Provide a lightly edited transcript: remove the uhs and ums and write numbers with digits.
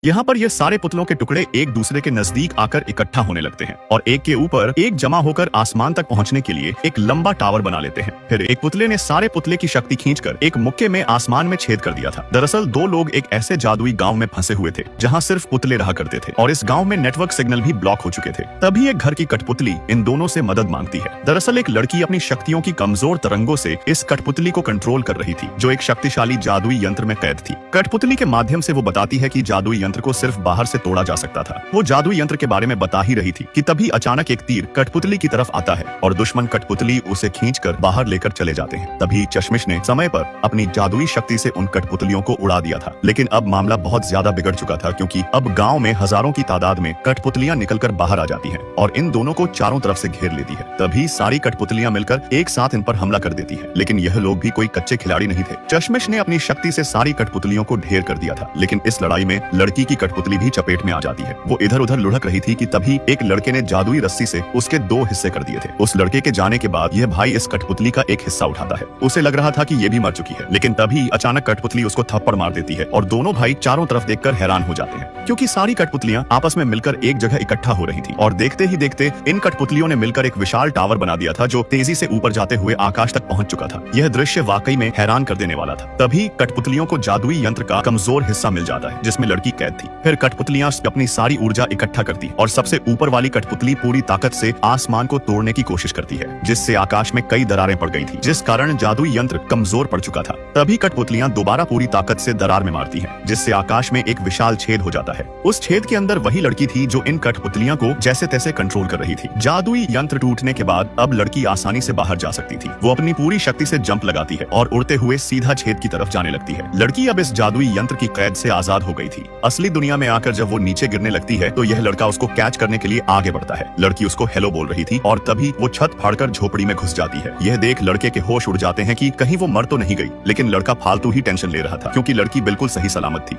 यहाँ पर ये सारे पुतलों के टुकड़े एक दूसरे के नजदीक आकर इकट्ठा होने लगते हैं और एक के ऊपर एक जमा होकर आसमान तक पहुँचने के लिए एक लंबा टावर बना लेते हैं। फिर एक पुतले ने सारे पुतले की शक्ति खींचकर एक मुक्के में आसमान में छेद कर दिया था। दरअसल दो लोग एक ऐसे जादुई गाँव में फंसे हुए थे जहाँ सिर्फ पुतले रहा करते थे और इस गाँव में नेटवर्क सिग्नल भी ब्लॉक हो चुके थे। तभी एक घर की कठपुतली इन दोनों से मदद मांगती है। दरअसल एक लड़की अपनी शक्तियों की कमजोर तरंगों से इस कठपुतली को कंट्रोल कर रही थी, जो एक शक्तिशाली जादुई यंत्र में कैद थी। कठपुतली के माध्यम से वो बताती है कि जादुई यंत्र को सिर्फ बाहर से तोड़ा जा सकता था। वो जादुई यंत्र के बारे में बता ही रही थी कि तभी अचानक एक तीर कठपुतली की तरफ आता है और दुश्मन कठपुतली उसे खींचकर बाहर लेकर चले जाते हैं। तभी चश्मिश ने समय पर अपनी जादुई शक्ति से उन कठपुतलियों को उड़ा दिया था। लेकिन अब मामला बहुत ज्यादा बिगड़ चुका था, क्योंकि अब गांव में हजारों की तादाद में कठपुतलियां निकलकर बाहर आ जाती हैं और इन दोनों को चारों तरफ से घेर लेती है। तभी सारी कठपुतलियां मिलकर एक साथ इन पर हमला कर देती है। लेकिन यह लोग भी कोई कच्चे खिलाड़ी नहीं थे। चश्मिश ने अपनी शक्ति से सारी कठपुतलियों को ढेर कर दिया था। लेकिन इस लड़ाई में लड़की की कठपुतली भी चपेट में आ जाती है। वो इधर उधर लुढ़क रही थी कि तभी एक लड़के ने जादुई रस्सी से उसके दो हिस्से कर दिए थे। उस लड़के के जाने के बाद यह भाई इस कठपुतली का एक हिस्सा उठाता है। उसे लग रहा था कि ये भी मर चुकी है, लेकिन तभी अचानक कठपुतली उसको थप्पड़ मार देती है और दोनों भाई चारों तरफ देखकर हैरान हो जाते हैं, क्योंकि सारी कठपुतलियां आपस में मिलकर एक जगह इकट्ठा हो रही थी। और देखते ही देखते इन कठपुतलियों ने मिलकर एक विशाल टावर बना दिया था, जो तेजी से ऊपर जाते हुए आकाश तक पहुंच चुका था। यह दृश्य वाकई में हैरान कर देने वाला था। तभी कठपुतलियों को जादुई यंत्र का कमजोर हिस्सा मिल जाता है, जिसमें लड़की कैद थी। फिर कठपुतलियां अपनी सारी ऊर्जा इकट्ठा करती और सबसे ऊपर वाली कठपुतली पूरी ताकत से आसमान को तोड़ने की कोशिश करती है, जिससे आकाश में कई दरारें पड़ गई थी, जिस कारण जादुई यंत्र कमजोर पड़ चुका था। तभी कठपुतलियां दोबारा पूरी ताकत से दरार में मारती हैं, जिससे आकाश में एक विशाल छेद हो जाता है। उस छेद के अंदर वही लड़की थी जो इन कठपुतलियां को जैसे तैसे कंट्रोल कर रही थी। जादुई यंत्र टूटने के बाद अब लड़की आसानी से बाहर जा सकती थी। वो अपनी पूरी शक्ति से जंप लगाती है और उड़ते हुए सीधा छेद की तरफ जाने लगती है। लड़की अब इस जादुई यंत्र की कैद से आजाद हो गई थी। असली दुनिया में आकर जब वो नीचे गिरने लगती है तो यह लड़का उसको कैच करने के लिए आगे बढ़ता है। लड़की उसको हेलो बोल रही थी और तभी वो छत फाड़कर झोपड़ी में घुस जाती है। यह देख लड़के के होश उड़ जाते हैं कि कहीं वो मर तो नहीं गई, लेकिन लड़का फालतू ही टेंशन ले रहा था, क्योंकि लड़की बिल्कुल सही सलामत थी।